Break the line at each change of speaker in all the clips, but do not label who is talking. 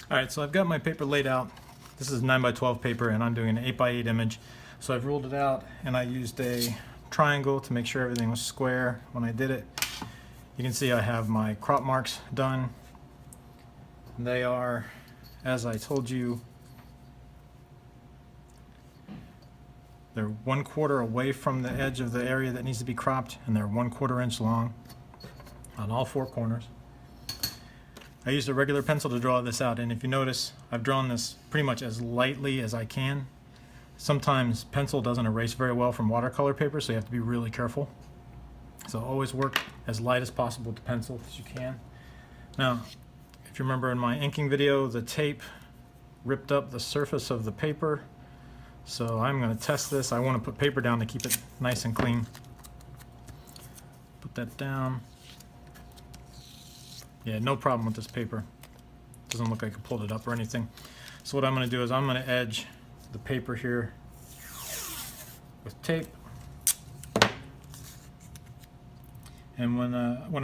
Alright, so I've got my paper laid out. This is 9x12 paper and I'm doing an 8x8 image. So I've ruled it out and I used a triangle to make sure everything was square when I did it. You can see I have my crop marks done. They are, as I told you, they're 1/4 away from the edge of the area that needs to be cropped, and they're 1/4 inch long on all four corners. I used a regular pencil to draw this out, and if you notice, I've drawn this pretty much as lightly as I can. Sometimes pencil doesn't erase very well from watercolor paper, so you have to be really careful. So always work as light as possible with the pencil as you can. Now, if you remember in my inking video, the tape ripped up the surface of the paper. So I'm going to test this. I want to put paper down to keep it nice and clean. Put that down. Yeah, no problem with this paper. Doesn't look like I pulled it up or anything. So what I'm going to do is I'm going to edge the paper here with tape. And when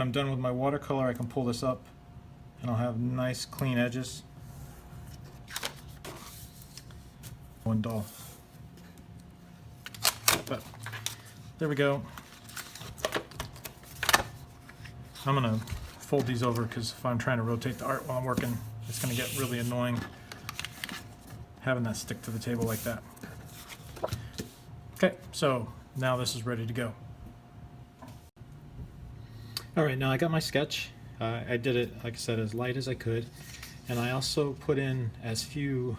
I'm done with my watercolor, I can pull this up and I'll have nice clean edges. One dull. But there we go. I'm going to fold these over because if I'm trying to rotate the art while I'm working, it's going to get really annoying having that stick to the table like that. Okay, so now this is ready to go. Alright, now I got my sketch. I did it, like I said, as light as I could, and I also put in as few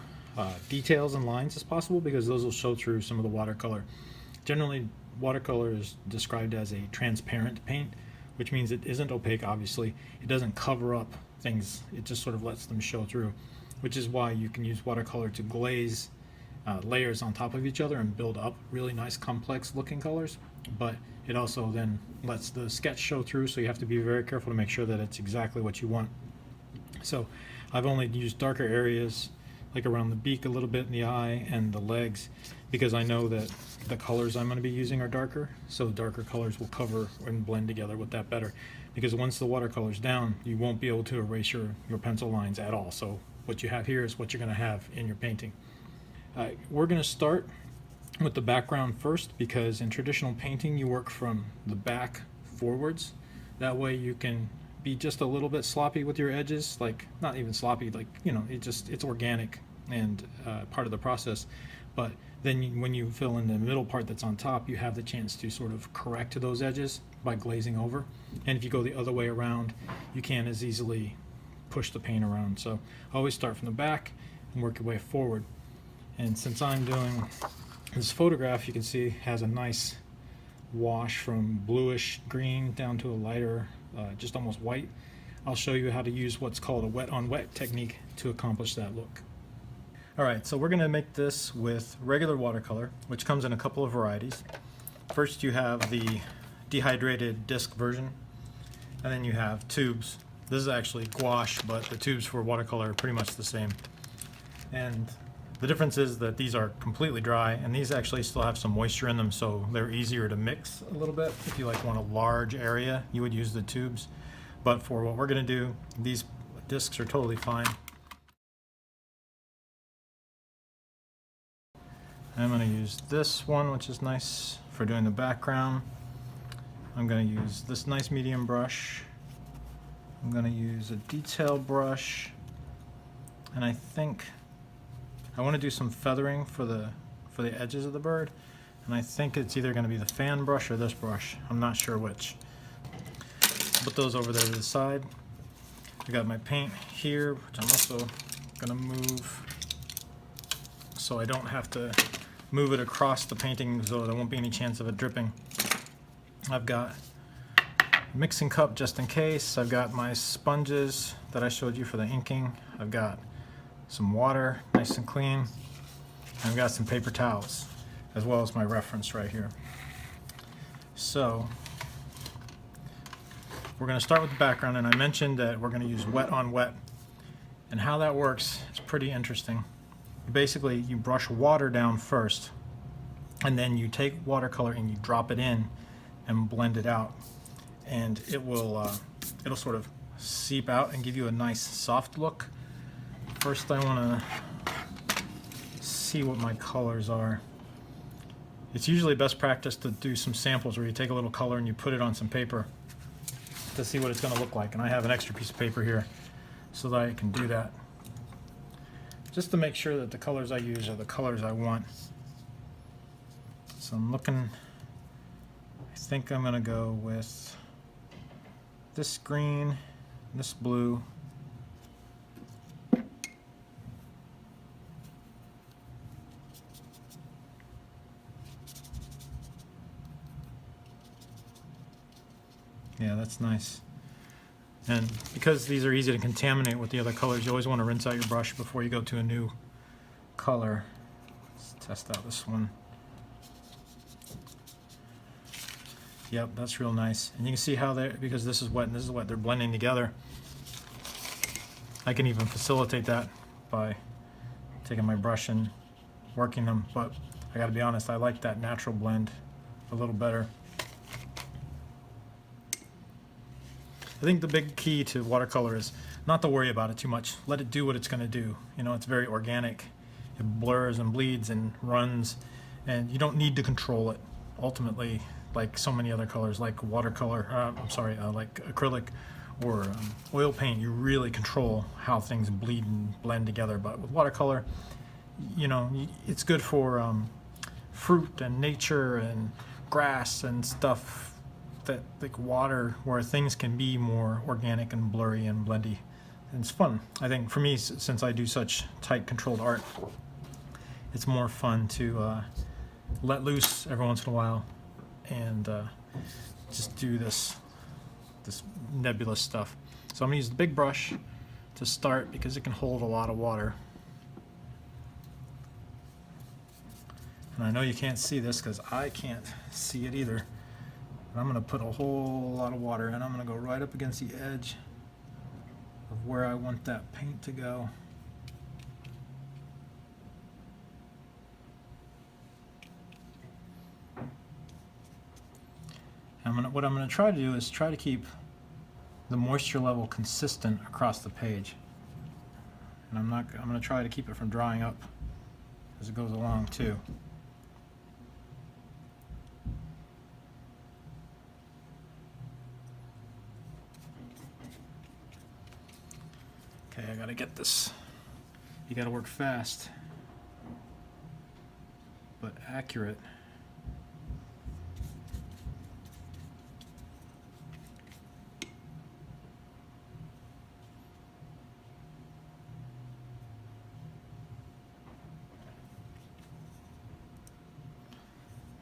details and lines as possible because those will show through some of the watercolor. Generally, watercolor is described as a transparent paint, which means it isn't opaque, obviously. It doesn't cover up things, it just sort of lets them show through, which is why you can use watercolor to glaze layers on top of each other and build up really nice complex looking colors. But it also then lets the sketch show through, so you have to be very careful to make sure that it's exactly what you want. So I've only used darker areas, like around the beak a little bit in the eye and the legs, because I know that the colors I'm going to be using are darker, so darker colors will cover and blend together with that better. Because once the watercolor's down, you won't be able to erase your pencil lines at all. So what you have here is what you're going to have in your painting. We're going to start with the background first, because in traditional painting you work from the back forwards. That way you can be just a little bit sloppy with your edges, like not even sloppy, like, you know, it's organic and part of the process. But then when you fill in the middle part that's on top, you have the chance to sort of correct those edges by glazing over. And if you go the other way around, you can't as easily push the paint around. So always start from the back and work your way forward. And since I'm doing this photograph, you can see has a nice wash from bluish green down to a lighter, just almost white. I'll show you how to use what's called a wet on wet technique to accomplish that look. Alright, so we're going to make this with regular watercolor, which comes in a couple of varieties. First you have the dehydrated disc version, and then you have tubes. This is actually gouache, but the tubes for watercolor are pretty much the same. And the difference is that these are completely dry, and these actually still have some moisture in them, so they're easier to mix a little bit. If you want a large area, you would use the tubes. But for what we're going to do, these discs are totally fine. I'm going to use this one, which is nice for doing the background. I'm going to use this nice medium brush. I'm going to use a detail brush, and I think I want to do some feathering for the edges of the bird, and I think it's either going to be the fan brush or this brush. I'm not sure which. Put those over there to the side. I got my paint here, which I'm also going to move so I don't have to move it across the painting, so there won't be any chance of it dripping. I've got a mixing cup just in case. I've got my sponges that I showed you for the inking. I've got some water, nice and clean. And I've got some paper towels, as well as my reference right here. So we're going to start with the background, and I mentioned that we're going to use wet on wet. And how that works is pretty interesting. Basically, you brush water down first, and then you take watercolor and you drop it in and blend it out. And it will it'll sort of seep out and give you a nice soft look. First I want to see what my colors are. It's usually best practice to do some samples where you take a little color and you put it on some paper to see what it's going to look like. And I have an extra piece of paper here so that I can do that, just to make sure that the colors I use are the colors I want. So I'm looking, I think I'm going to go with this green, this blue, yeah, that's nice. And because these are easy to contaminate with the other colors, you always want to rinse out your brush before you go to a new color. Let's test out this one. Yep, that's real nice. And you can see how they're, because this is wet and this is wet, they're blending together. I can even facilitate that by taking my brush and working them, but I gotta be honest, I like that natural blend a little better. I think the big key to watercolor is not to worry about it too much. Let it do what it's gonna do. You know, it's very organic. It blurs and bleeds and runs, and you don't need to control it ultimately, like so many other colors, like watercolor, like acrylic or oil paint. You really control how things bleed and blend together. But with watercolor, you know, it's good for fruit and nature and grass and stuff, that like water, where things can be more organic and blurry and blendy. And it's fun. I think for me, since I do such tight controlled art, it's more fun to let loose every once in a while and just do this nebulous stuff. So I'm gonna use the big brush to start because it can hold a lot of water. And I know you can't see this because I can't see it either. But I'm gonna put a whole lot of water and I'm gonna go right up against the edge of where I want that paint to go. What I'm going to try to do is try to keep the moisture level consistent across the page. And I'm going to try to keep it from drying up as it goes along too. Okay, I got to get this. You got to work fast, but accurate.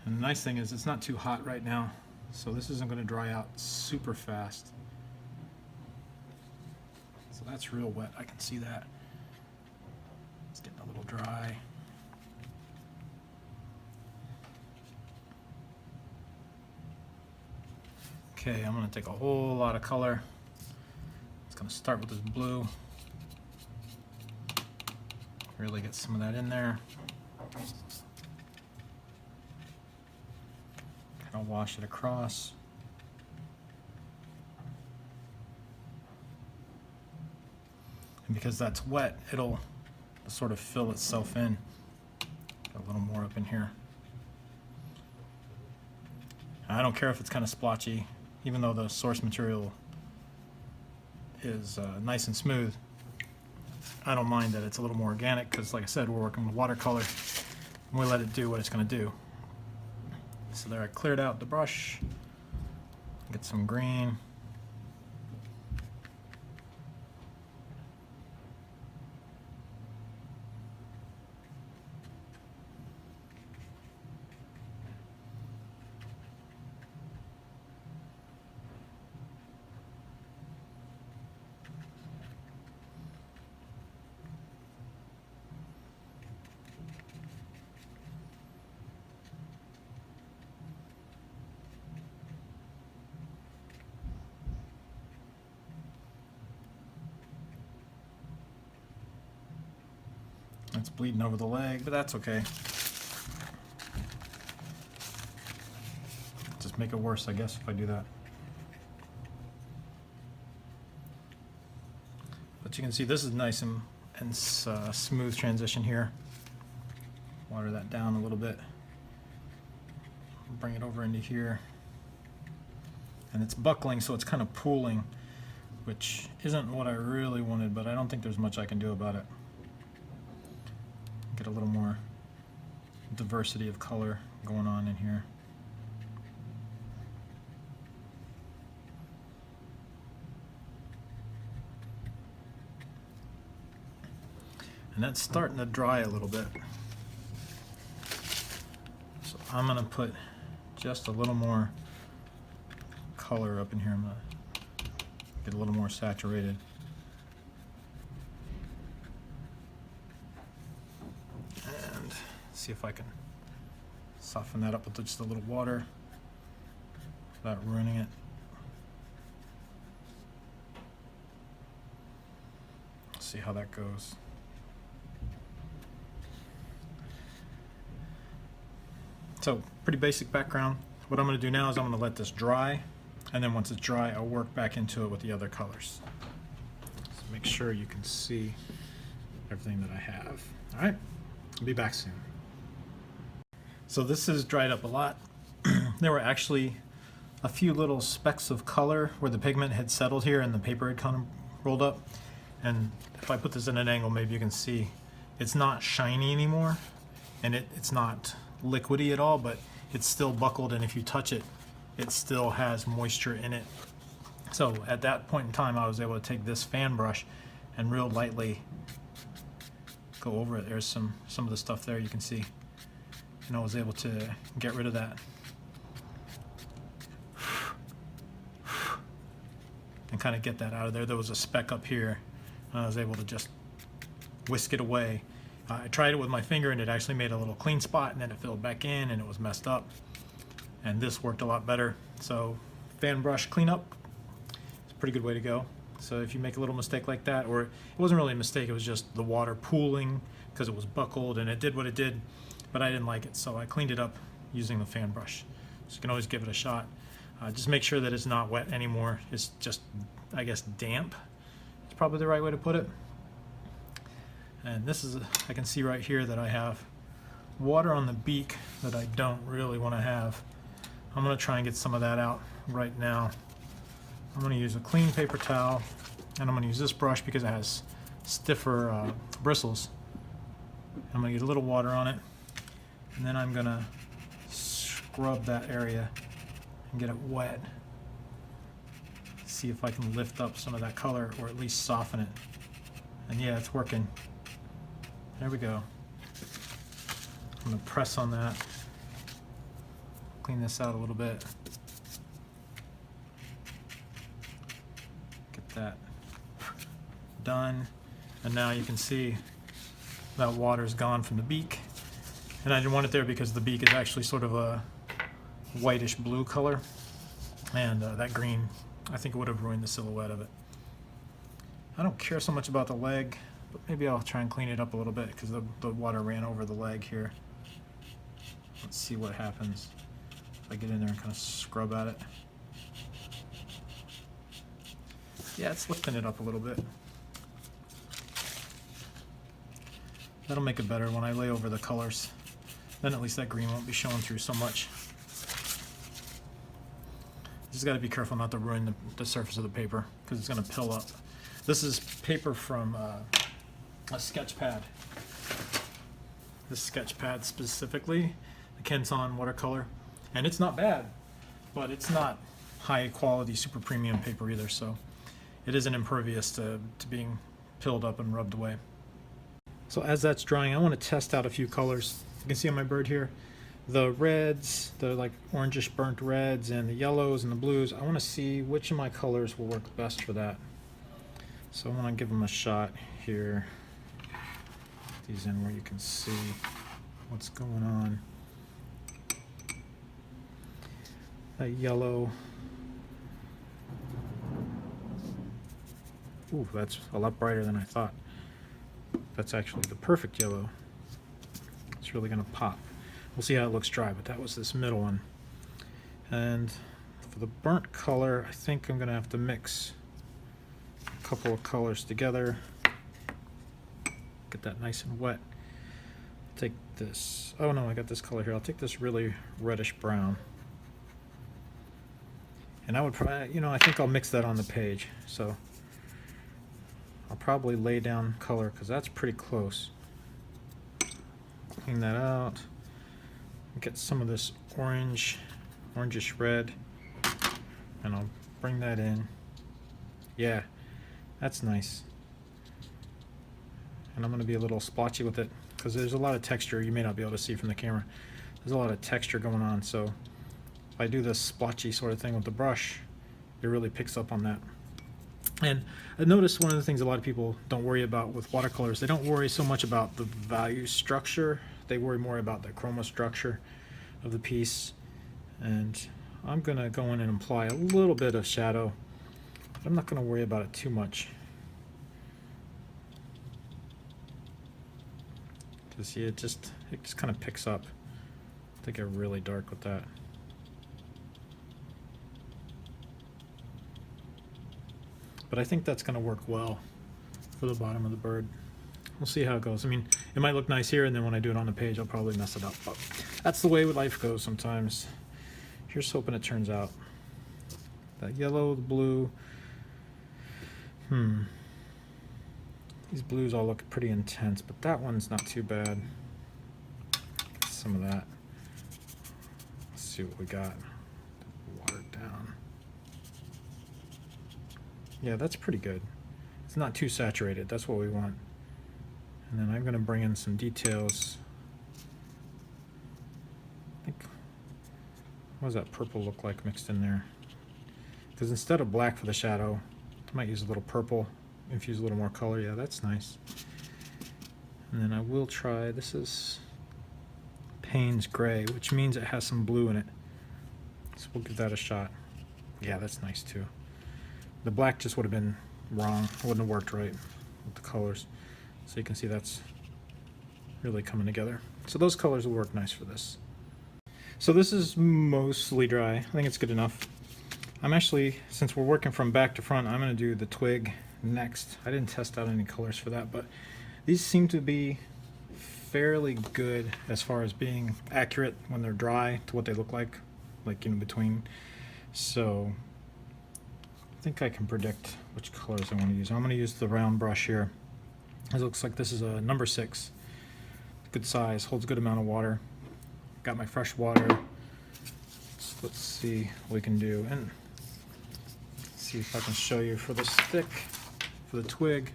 And the nice thing is it's not too hot right now, so this isn't going to dry out super fast. So that's real wet, I can see that. It's getting a little dry. Okay, I'm going to take a whole lot of color. It's going to start with this blue. Really get some of that in there. I'll wash it across. And because that's wet, it'll sort of fill itself in. Got a little more up in here. I don't care if it's kind of splotchy, even though the source material is nice and smooth. I don't mind that it's a little more organic because, like I said, we're working with watercolor and we let it do what it's going to do. So there, I cleared out the brush, get some green. It's bleeding over the leg, but that's okay. Just make it worse, I guess, if I do that. But you can see this is nice and and smooth transition here. Water that down a little bit. Bring it over into here. And it's buckling, so it's kind of pooling, which isn't what I really wanted, but I don't think there's much I can do about it. Get a little more diversity of color going on in here. And that's starting to dry a little bit. So I'm going to put just a little more color up in here. I'm going to get a little more saturated. And see if I can soften that up with just a little water without ruining it. See how that goes. So, pretty basic background. What I'm going to do now is I'm going to let this dry, and then once it's dry, I'll work back into it with the other colors. So make sure you can see everything that I have. All right, I'll be back soon. So this has dried up a lot. There were actually a few little specks of color where the pigment had settled here and the paper had kind of rolled up. And if I put this in an angle, maybe you can see it's not shiny anymore, and it's not liquidy at all, but it's still buckled, and if you touch it, it still has moisture in it. So at that point in time, I was able to take this fan brush and real lightly go over it. There's some of the stuff there you can see, and I was able to get rid of that and kind of get that out of there. There was a speck up here, and I was able to just whisk it away. I tried it with my finger, and it actually made a little clean spot, and then it filled back in and it was messed up, and this worked a lot better. So fan brush cleanup is a pretty good way to go. So if you make a little mistake like that, or it wasn't really a mistake, it was just the water pooling because it was buckled and it did what it did, but I didn't like it, so I cleaned it up using the fan brush. So you can always give it a shot. Just make sure that it's not wet anymore. It's just, I guess, damp. It's probably the right way to put it. And this is, I can see right here that I have water on the beak that I don't really want to have. I'm going to try and get some of that out right now. I'm going to use a clean paper towel, and I'm going to use this brush because it has stiffer bristles. I'm going to get a little water on it, and then I'm going to scrub that area and get it wet. See if I can lift up some of that color, or at least soften it. And yeah, it's working. There we go. I'm going to press on that, clean this out a little bit, get that done, and now you can see that water's gone from the beak. And I didn't want it there because the beak is actually sort of a whitish blue color, and that green, I think it would have ruined the silhouette of it. I don't care so much about the leg, but maybe I'll try and clean it up a little bit because the water ran over the leg here. Let's see what happens if I get in there and kind of scrub at it. Yeah, it's lifting it up a little bit. That'll make it better when I lay over the colors. Then at least that green won't be showing through so much. Just got to be careful not to ruin the surface of the paper because it's going to pill up. This is paper from a sketch pad. This sketch pad specifically, the Kenson Watercolor, and it's not bad, but it's not high quality super premium paper either, so it isn't impervious to being pilled up and rubbed away. So as that's drying, I want to test out a few colors. You can see on my bird here, the reds, the like orangish burnt reds, and the yellows and the blues. I want to see which of my colors will work best for that. So I want to give them a shot here. Put these in where you can see what's going on. That yellow. Ooh, that's a lot brighter than I thought. That's actually the perfect yellow. It's really going to pop. We'll see how it looks dry, but that was this middle one. And for the burnt color, I think I'm going to have to mix a couple of colors together. Get that nice and wet. Take this, oh no, I got this color here. I'll take this really reddish brown. And I would probably, I think I'll mix that on the page. So I'll probably lay down color because that's pretty close. Clean that out. Get some of this orangish red, and I'll bring that in. Yeah, that's nice. And I'm going to be a little splotchy with it because there's a lot of texture you may not be able to see from the camera. There's a lot of texture going on, so if I do this splotchy sort of thing with the brush, it really picks up on that. And I noticed one of the things a lot of people don't worry about with watercolors, they don't worry so much about the value structure, they worry more about the chroma structure of the piece. And I'm going to go in and apply a little bit of shadow, but I'm not going to worry about it too much. Because see, it just kind of picks up. I think I get really dark with that. But I think that's going to work well for the bottom of the bird. We'll see how it goes. I mean, it might look nice here, and then when I do it on the page, I'll probably mess it up. But that's the way life goes sometimes. Here's hoping it turns out. That yellow, the blue. These blues all look pretty intense, but that one's not too bad. Get some of that. Let's see what we got. Water it down. Yeah, that's pretty good. It's not too saturated. That's what we want. And then I'm going to bring in some details. I think, what does that purple look like mixed in there? Because instead of black for the shadow, I might use a little purple, infuse a little more color. Yeah, that's nice. And then I will try, this is Payne's Gray, which means it has some blue in it. So we'll give that a shot. Yeah, that's nice too. The black just would have been wrong. It wouldn't have worked right with the colors. So you can see that's really coming together. So those colors will work nice for this. So this is mostly dry. I think it's good enough. I'm actually, since we're working from back to front, I'm going to do the twig next. I didn't test out any colors for that, but these seem to be fairly good as far as being accurate when they're dry to what they look like in between. So I think I can predict which colors I want to use. I'm going to use the round brush here. It looks like this is a number 6. Good size, holds a good amount of water. Got my fresh water. So let's see what we can do. And see if I can show you for the stick, for the twig.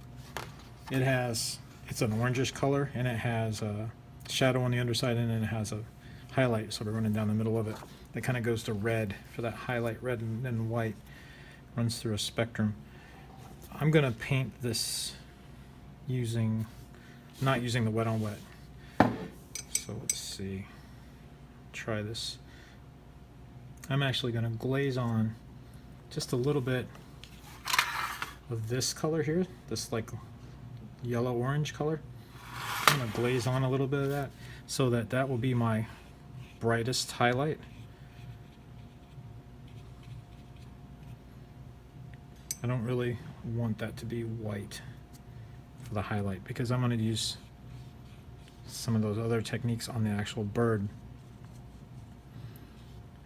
It's an orangish color, and it has a shadow on the underside, and then it has a highlight sort of running down the middle of it. That kind of goes to red for that highlight, red and then white. Runs through a spectrum. I'm going to paint this not using the wet on wet. So let's see. Try this. I'm actually going to glaze on just a little bit of this color here, this like yellow orange color. I'm going to glaze on a little bit of that so that will be my brightest highlight. I don't really want that to be white for the highlight because I'm going to use some of those other techniques on the actual bird,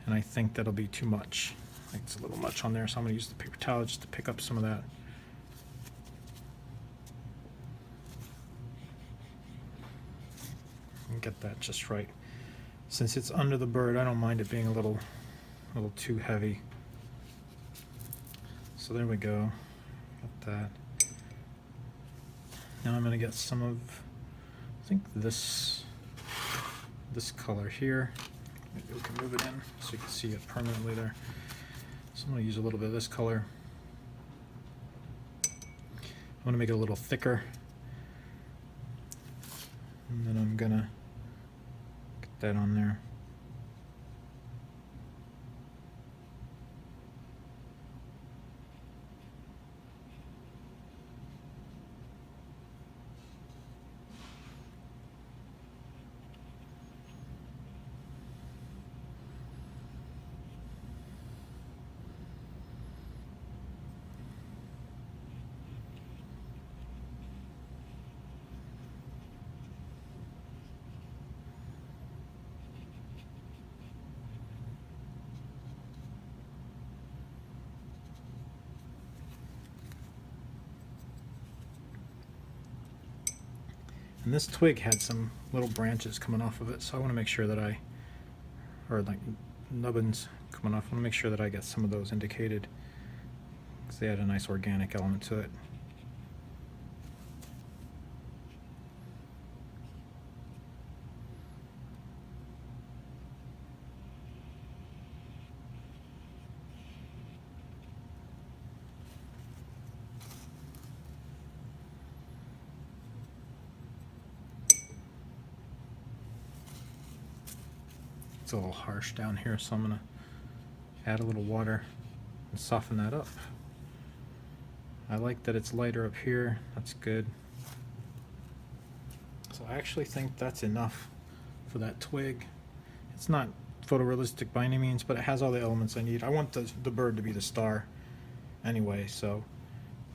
and I think that'll be too much. I think it's a little much on there, so I'm going to use the paper towel just to pick up some of that. And get that just right. Since it's under the bird, I don't mind it being a little too heavy. So there we go. Got that. Now I'm going to get some of, I think this color here. Maybe we can move it in so you can see it permanently there. So I'm going to use a little bit of this color. I'm going to make it a little thicker. And then I'm going to get that on there. And this twig had some little branches coming off of it, so I want to make sure that or like nubbins coming off, I want to make sure that I get some of those indicated, because they had a nice organic element to it. It's a little harsh down here, so I'm going to add a little water and soften that up. I like that it's lighter up here. That's good. So I actually think that's enough for that twig. It's not photorealistic by any means, but it has all the elements I need. I want the bird to be the star anyway, so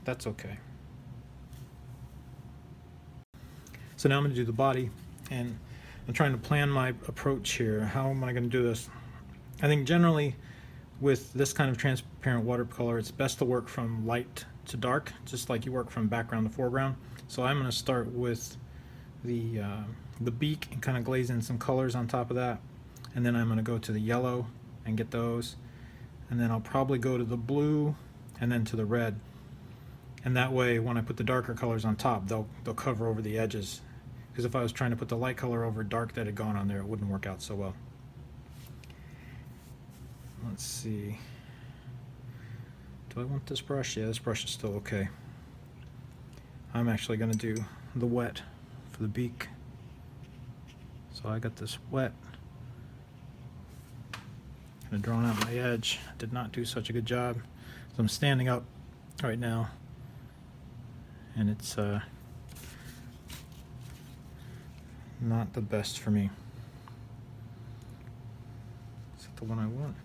that's okay. So now I'm going to do the body, and I'm trying to plan my approach here. How am I going to do this? I think generally with this kind of transparent watercolor, it's best to work from light to dark, just like you work from background to foreground. So I'm going to start with the beak and kind of glaze in some colors on top of that, and then I'm going to go to the yellow and get those, and then I'll probably go to the blue and then to the red, and that way when I put the darker colors on top, they'll cover over the edges. Because if I was trying to put the light color over dark that had gone on there, it wouldn't work out so well. Let's see. Do I want this brush? Yeah, this brush is still okay. I'm actually going to do the wet for the beak. So I got this wet. Kind of drawn out my edge. Did not do such a good job. So I'm standing up right now, and it's not the best for me. Is that the one I want?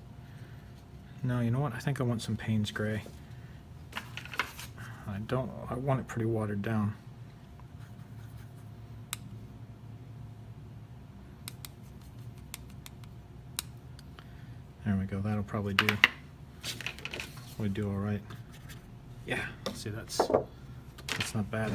No, you know what? I think I want some Payne's Gray. I want it pretty watered down. There we go. That'll probably do. We do all right. Yeah. See, that's not bad.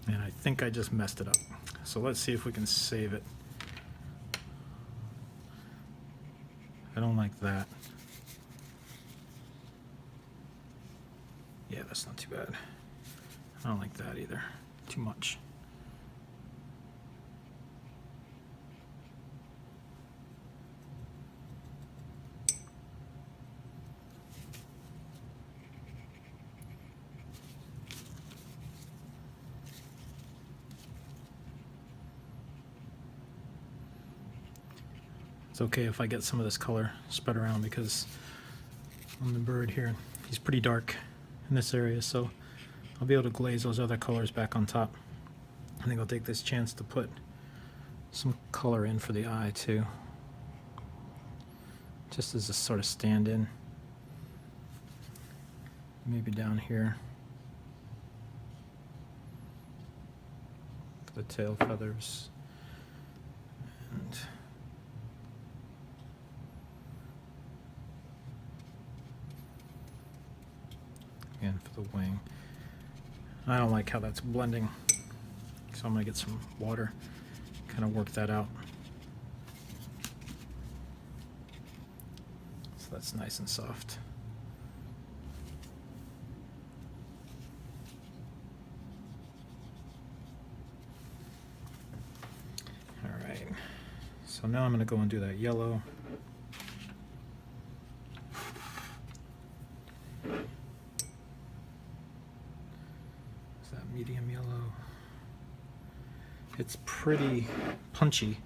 And I think I just messed it up. So let's see if we can save it. I don't like that. Yeah, that's not too bad. I don't like that either. Too much. It's okay if I get some of this color spread around, because on the bird here, he's pretty dark in this area, so I'll be able to glaze those other colors back on top. I think I'll take this chance to put some color in for the eye too, just as a sort of stand-in. Maybe down here for the tail feathers, and again for the wing. I don't like how that's blending, so I'm going to get some water, kind of work that out. So that's nice and soft. All right, so now I'm going to go and do that yellow. Medium yellow. It's pretty punchy,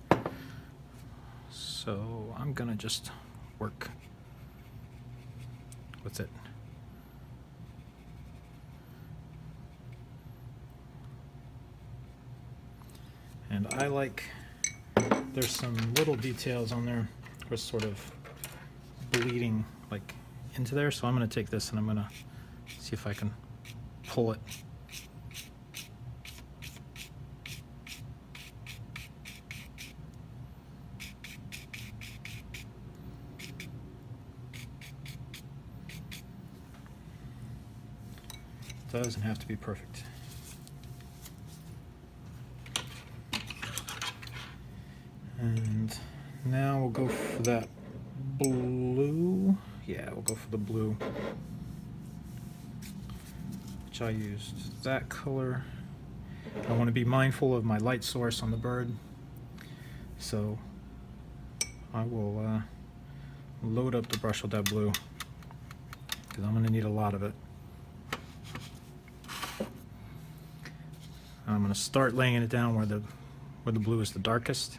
so I'm gonna just work with it And I like, there's some little details on there were sort of bleeding like into there, so I'm going to take this and I'm going to see if I can pull it. Doesn't have to be perfect. And now we'll go for that blue. Yeah, we'll go for the blue, which I used that color. I want to be mindful of my light source on the bird, so I will load up the brush with that blue because I'm going to need a lot of it. I'm going to start laying it down where the blue is the darkest.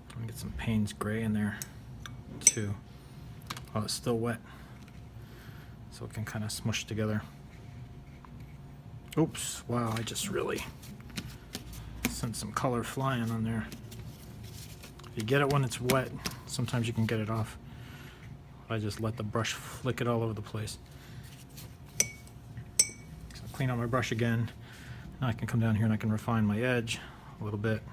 I'm going to get some Payne's gray in there too. Oh, it's still wet, so it can kind of smush together. Oops, wow, I just really sent some color flying on there. If you get it when it's wet, sometimes you can get it off. I just let the brush flick it all over the place. So I'll clean out my brush again. Now I can come down here and I can refine my edge a little bit.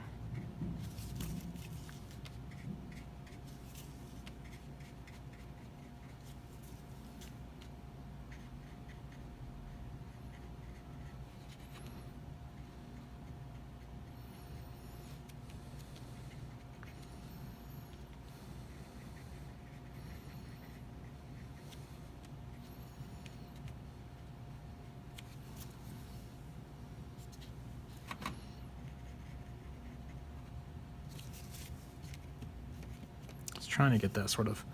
Trying to get that sort of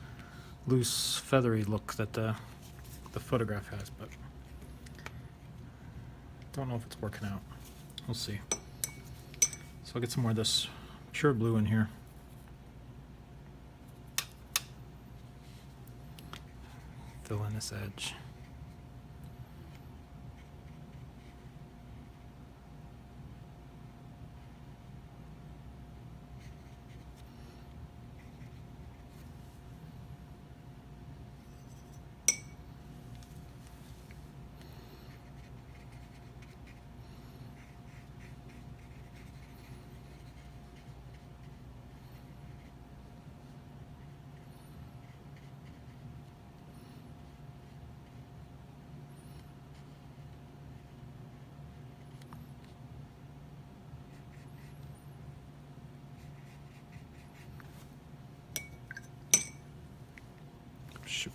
loose, feathery look that the photograph has, but don't know if it's working out. We'll see. So I'll get some more of this pure blue in here. Fill in this edge. Shoot.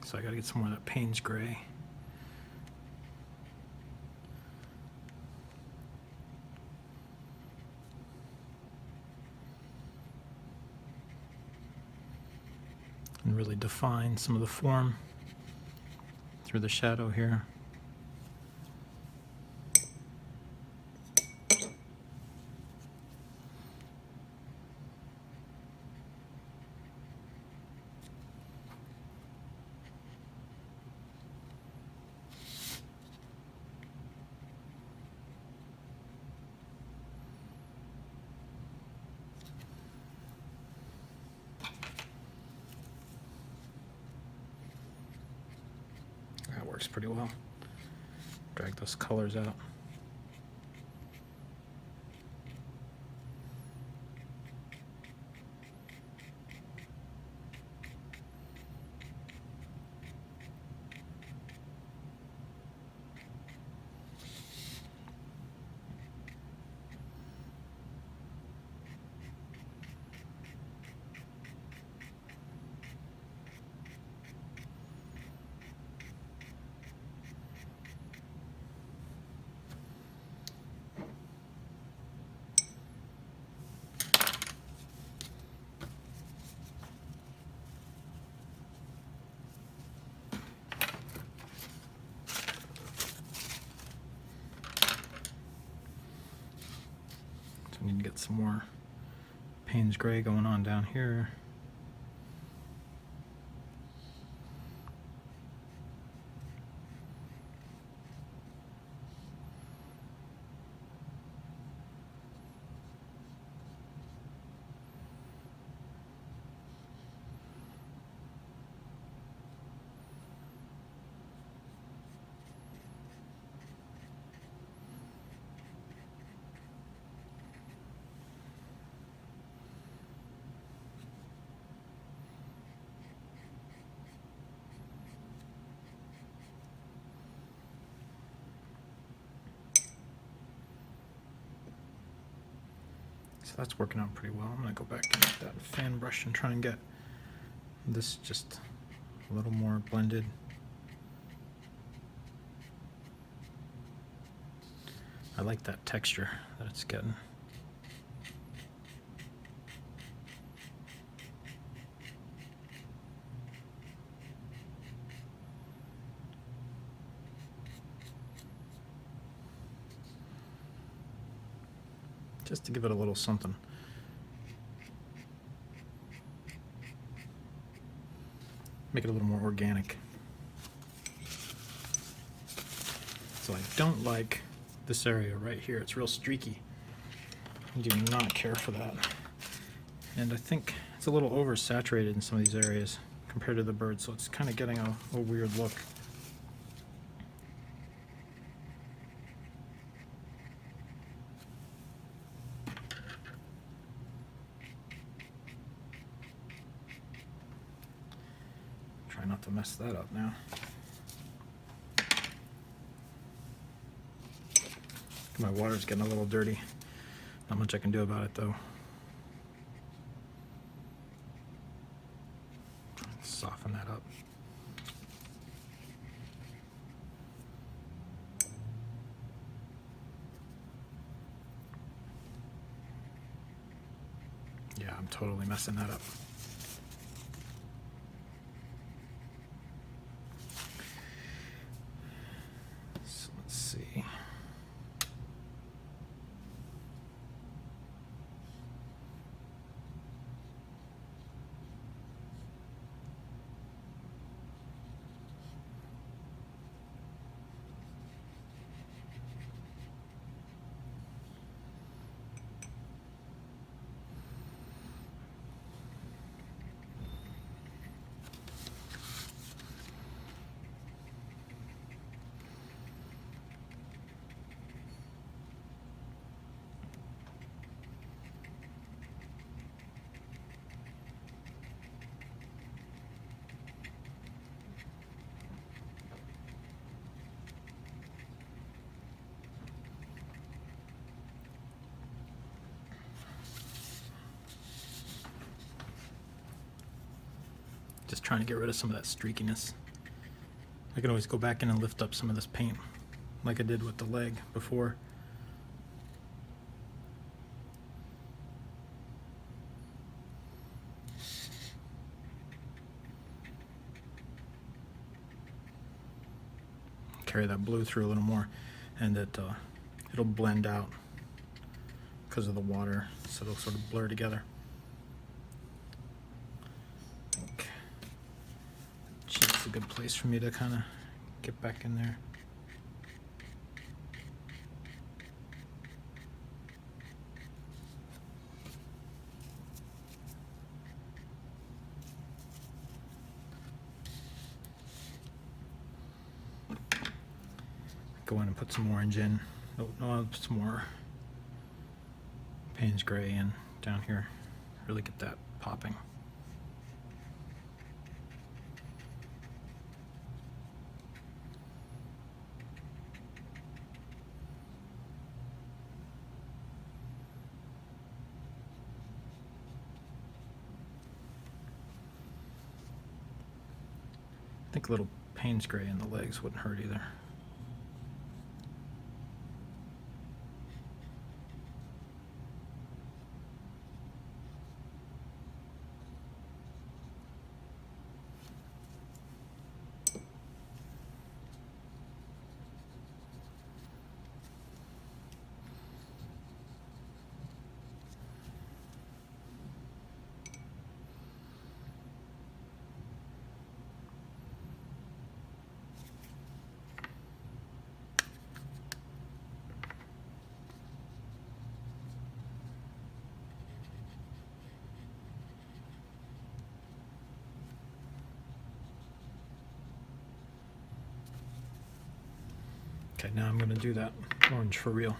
So I gotta get some more of that Payne's gray. And really define some of the form through the shadow here. Works pretty well. Drag those colors out. Got some more Payne's gray going on down here. So that's working out pretty well. I'm going to go back and get that fan brush and try and get this just a little more blended. I like that texture that it's getting. Just to give it a little something. Make it a little more organic. So I don't like this area right here. It's real streaky. I do not care for that. And I think it's a little oversaturated in some of these areas compared to the bird, so it's kind of getting a weird look. Try not to mess that up now. My water's getting a little dirty. Not much I can do about it though. Soften that up. Yeah, I'm totally messing that up. So let's see. Just trying to get rid of some of that streakiness. I can always go back in and lift up some of this paint like I did with the leg before. Carry that blue through a little more, and it'll blend out because of the water, so it'll sort of blur together. Cheek's a good place for me to kind of get back in there. Go in and put some orange in. No, I'll put some more Payne's gray in down here. Really get that popping. I think a little Payne's gray in the legs wouldn't hurt either. Okay, now I'm going to do that orange for real.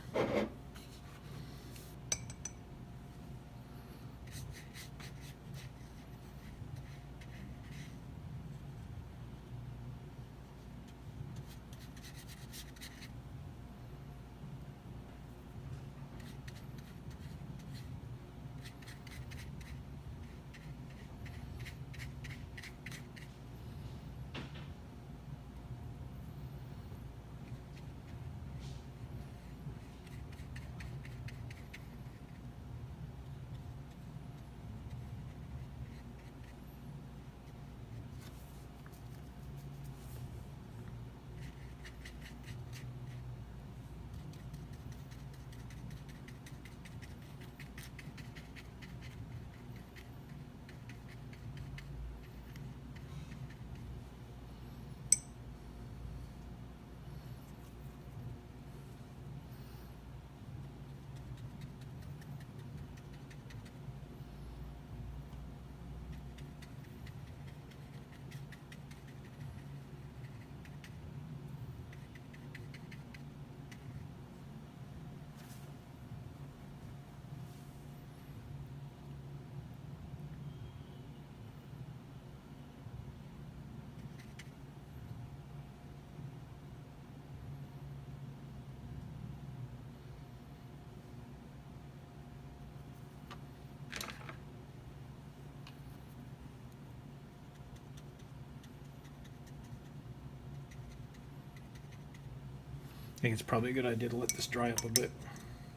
I think it's probably a good idea to let this dry up a bit.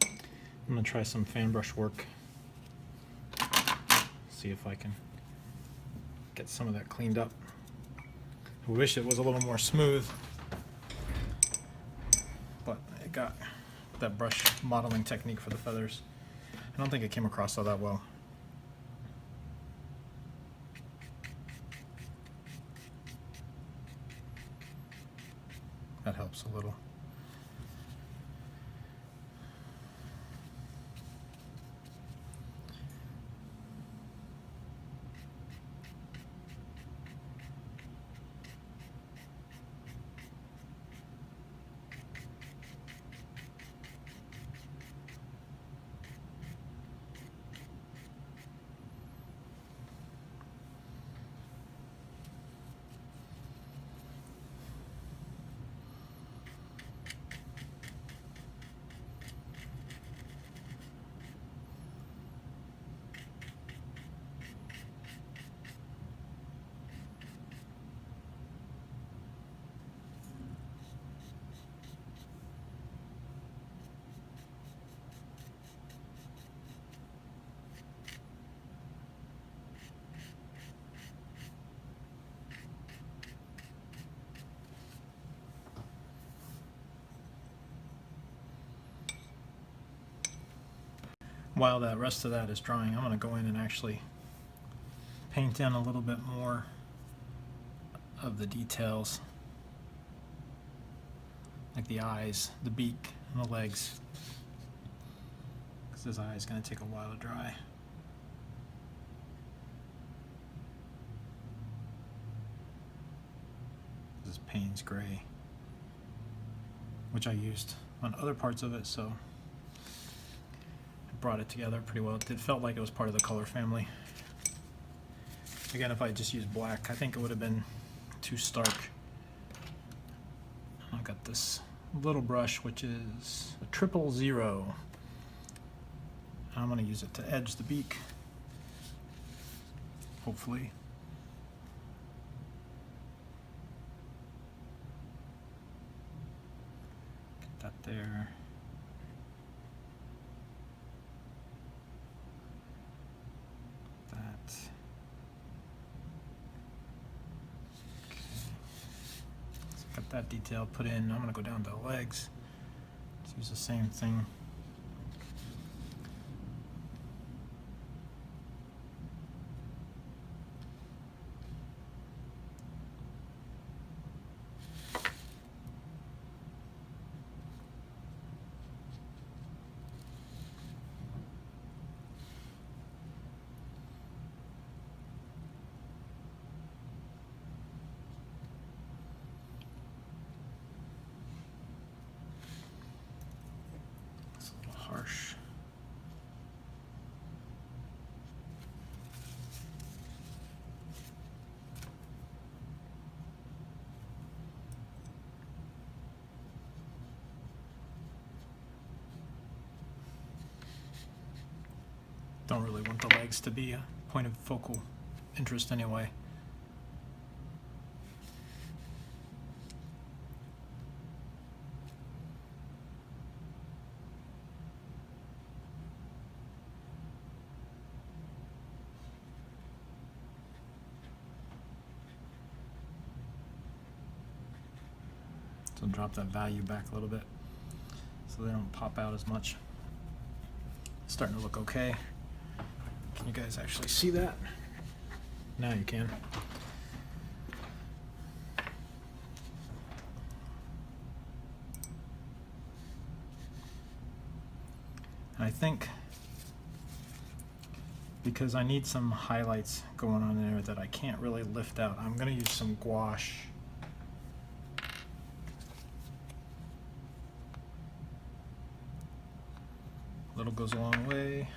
I'm going to try some fan brush work. See if I can get some of that cleaned up. I wish it was a little more smooth, but it got that brush modeling technique for the feathers. I don't think it came across all that well. That helps a little. While that rest of that is drying, I'm going to go in and actually paint in a little bit more of the details, like the eyes, the beak, and the legs, because his eye is going to take a while to dry. This is Payne's gray, which I used on other parts of it, so brought it together pretty well. It felt like it was part of the color family. Again, if I just used black, I think it would have been too stark. I've got this little brush, which is a 000. I'm going to use it to edge the beak, hopefully. Get that there. That detail put in. I'm going to go down to the legs. Let's use the same thing. harsh. Don't really want the legs to be a point of focal interest anyway. So drop that value back a little bit so they don't pop out as much. It's starting to look okay. Can you guys actually see that? Now you can. And I think because I need some highlights going on there that I can't really lift out, I'm going to use some gouache. A little goes a long way.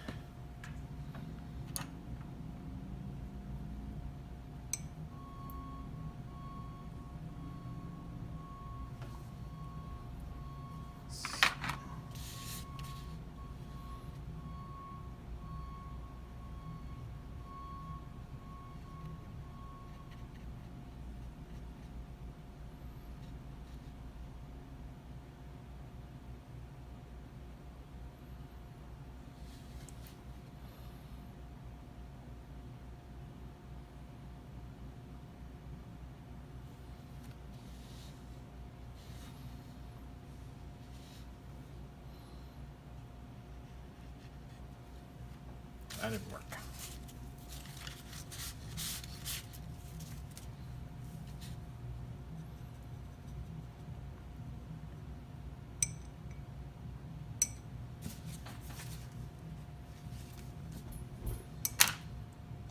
That didn't work.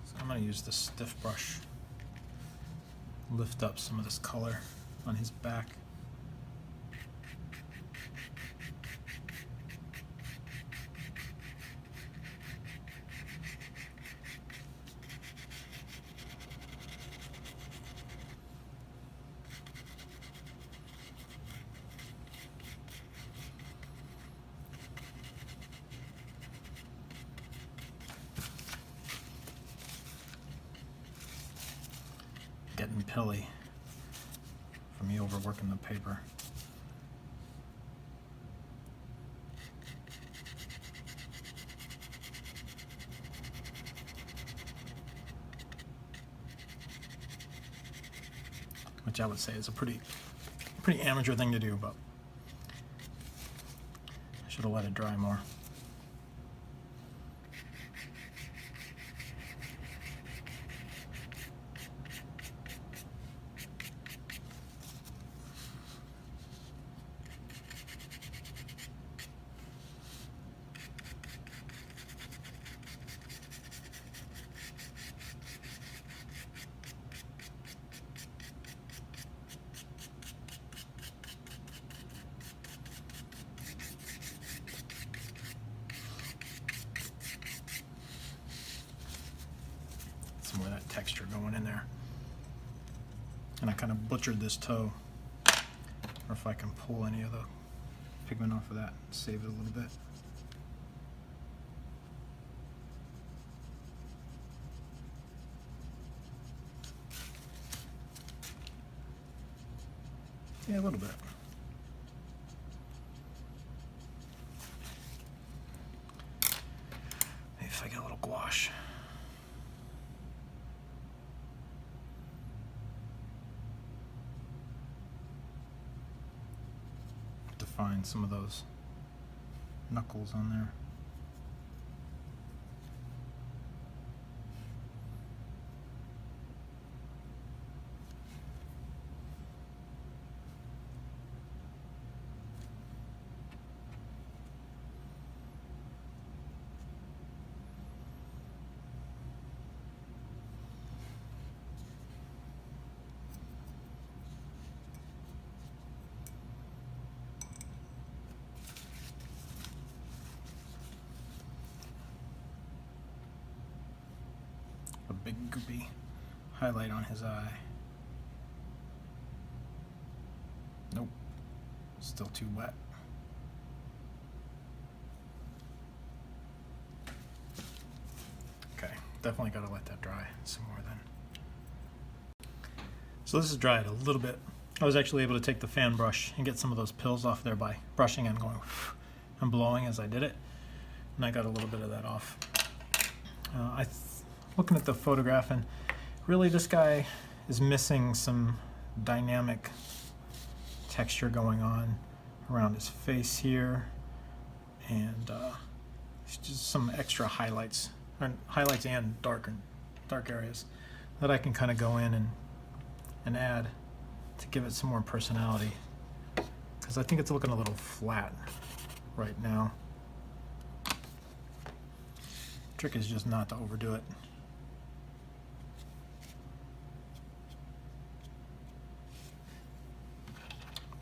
So I'm going to use the stiff brush, lift up some of this color on his back. Getting pilly from me overworking the paper. Which I would say is a pretty amateur thing to do, but I should have let it dry more. Some of that texture going in there. And I kind of butchered this toe, or if I can pull any of the pigment off of that, save it a little bit. Yeah, a little bit. Maybe if I get a little gouache. Define some of those knuckles on there. goopy highlight on his eye. Nope, still too wet. Okay, definitely got to let that dry some more then. So this is dried a little bit. I was actually able to take the fan brush and get some of those pills off there by brushing and going and blowing as I did it, and I got a little bit of that off. Looking at the photograph, and really this guy is missing some dynamic texture going on around his face here, and just some extra highlights and dark areas that I can kind of go in and add to give it some more personality, because I think it's looking a little flat right now. Trick is just not to overdo it.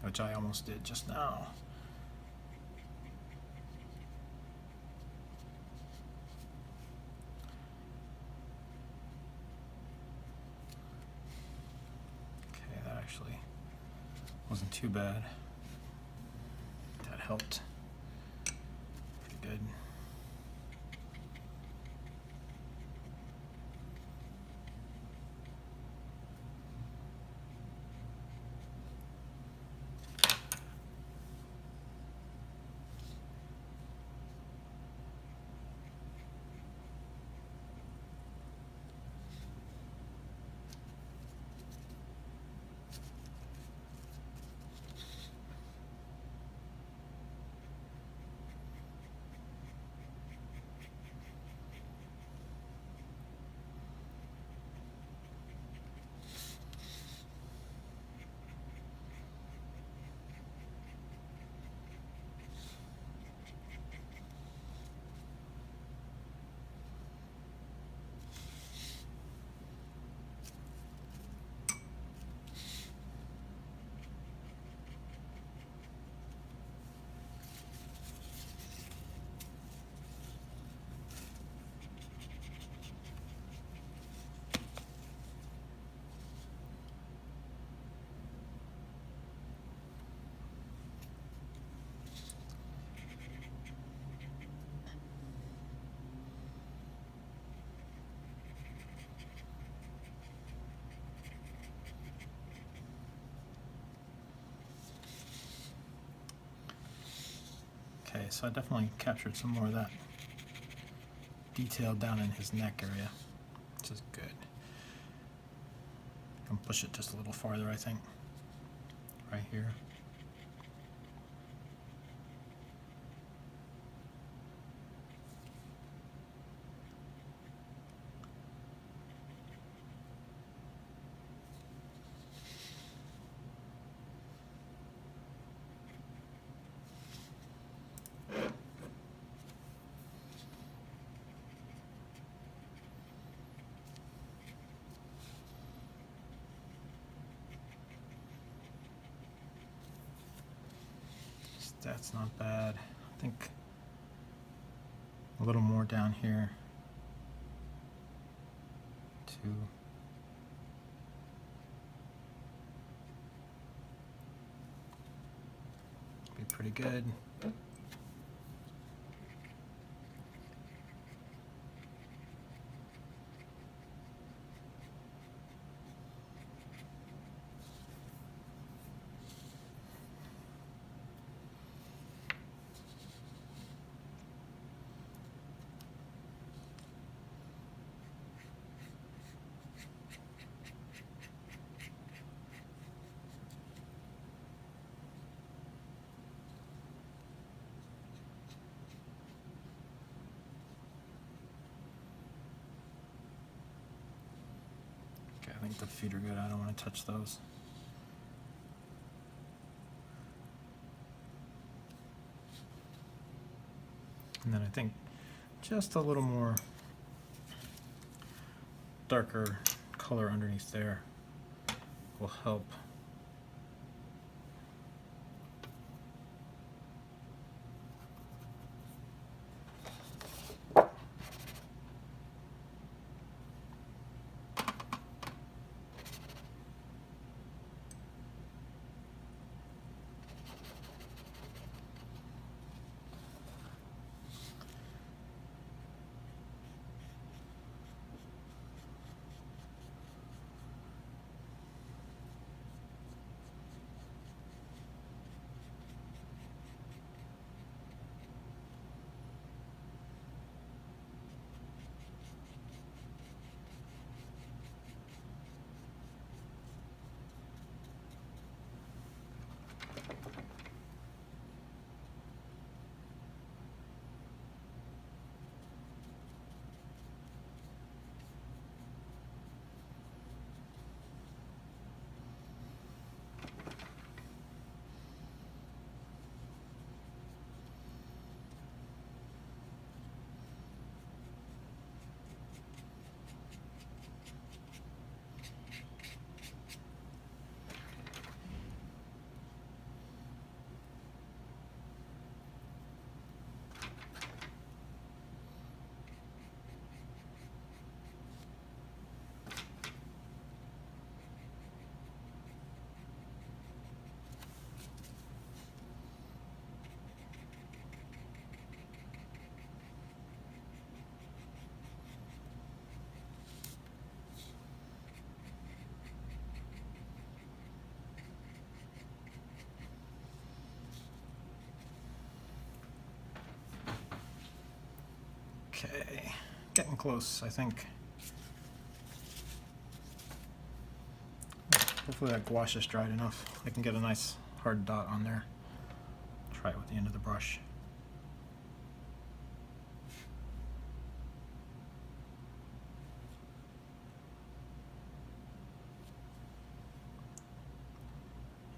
Which I almost did just now. Okay, that actually wasn't too bad. That helped. Pretty good. Okay, so I definitely captured some more of that detail down in his neck area, which is good. I can push it just a little farther, I think, right here. That's not bad. I think a little more down here too. Be pretty good. I think the feet are good. I don't want to touch those. And then I think just a little more darker color underneath there will help. Okay, getting close, I think. Hopefully that gouache is dried enough. I can get a nice hard dot on there. Try it with the end of the brush.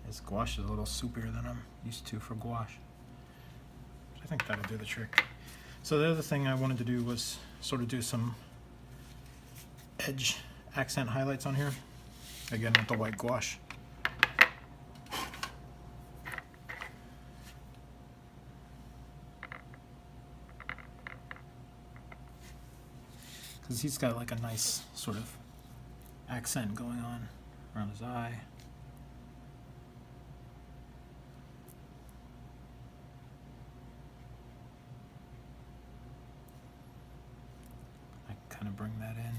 This gouache is a little soupier than I'm used to for gouache. I think that'll do the trick. So the other thing I wanted to do was sort of do some edge accent highlights on here, again with the white gouache. Because he's got like a nice sort of accent going on around his eye. Kind of bring that in.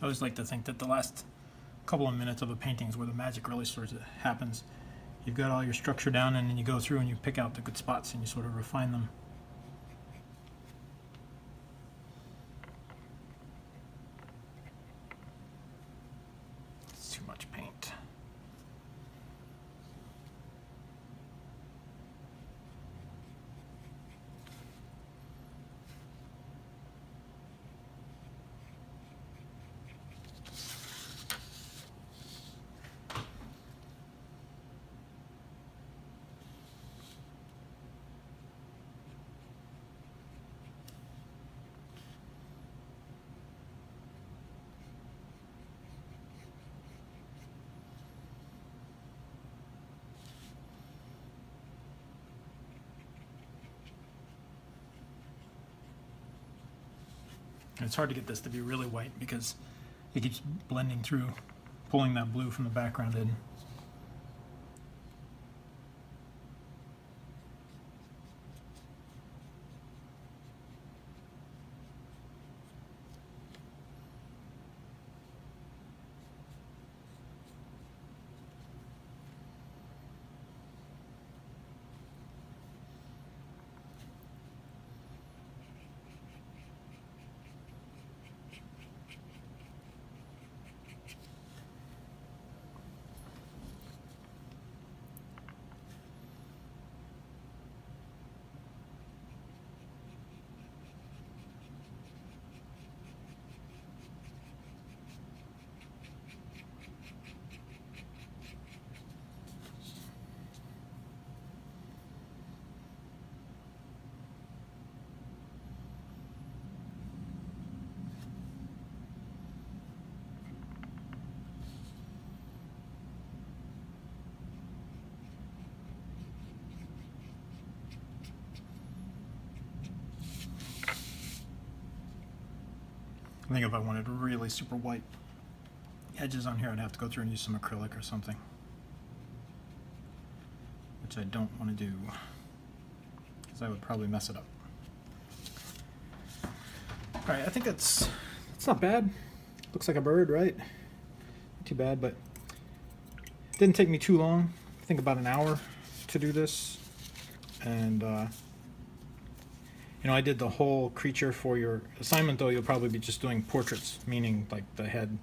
I always like to think that the last couple of minutes of a painting is where the magic really sort of happens. You've got all your structure down, and then you go through and you pick out the good spots and you sort of refine them. It's too much paint. And it's hard to get this to be really white because it keeps blending through, pulling that blue from the background in. I think if I wanted really super white edges on here, I'd have to go through and use some acrylic or something, which I don't want to do because I would probably mess it up. All right, I think it's not bad. Looks like a bird, right? Not too bad, but it didn't take me too long. I think about an hour to do this. And you know, I did the whole creature. For your assignment though, you'll probably be just doing portraits, meaning like the head,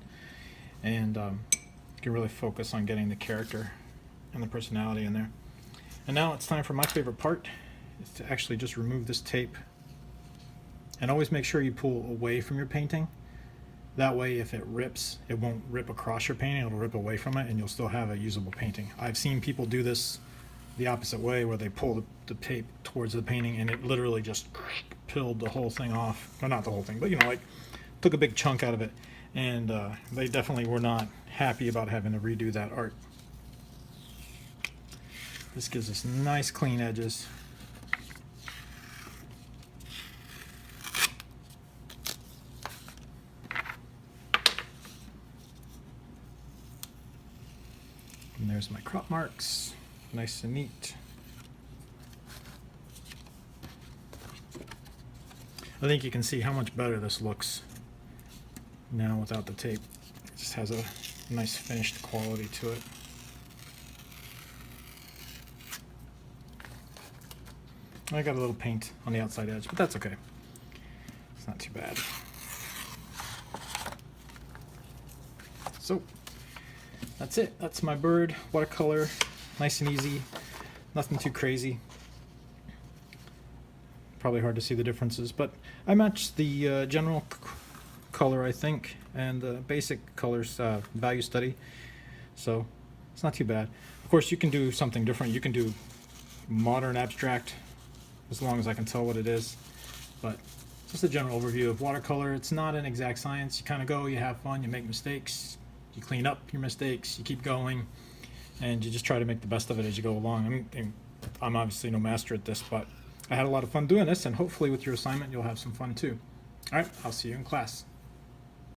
and you can really focus on getting the character and the personality in there. And now it's time for my favorite part, is to actually just remove this tape. And always make sure you pull away from your painting. That way, if it rips, it won't rip across your painting, it'll rip away from it, and you'll still have a usable painting. I've seen people do this the opposite way, where they pull the tape towards the painting and it literally just peeled the whole thing off. Well, not the whole thing, but you know, like took a big chunk out of it. And they definitely were not happy about having to redo that art. This gives us nice clean edges. And there's my crop marks, nice and neat. I think you can see how much better this looks now without the tape. It just has a nice finished quality to it. I got a little paint on the outside edge, but that's okay. It's not too bad. So that's it. That's my bird watercolor. Nice and easy. Nothing too crazy. Probably hard to see the differences, but I matched the general color, I think, and the basic colors value study, so it's not too bad. Of course, you can do something different. You can do modern abstract, as long as I can tell what it is, but just a general overview of watercolor. It's not an exact science. You kind of go, you have fun, you make mistakes, you clean up your mistakes, you keep going, and you just try to make the best of it as you go along. I'm obviously no master at this, but I had a lot of fun doing this, and hopefully with your assignment you'll have some fun too. All right, I'll see you in class.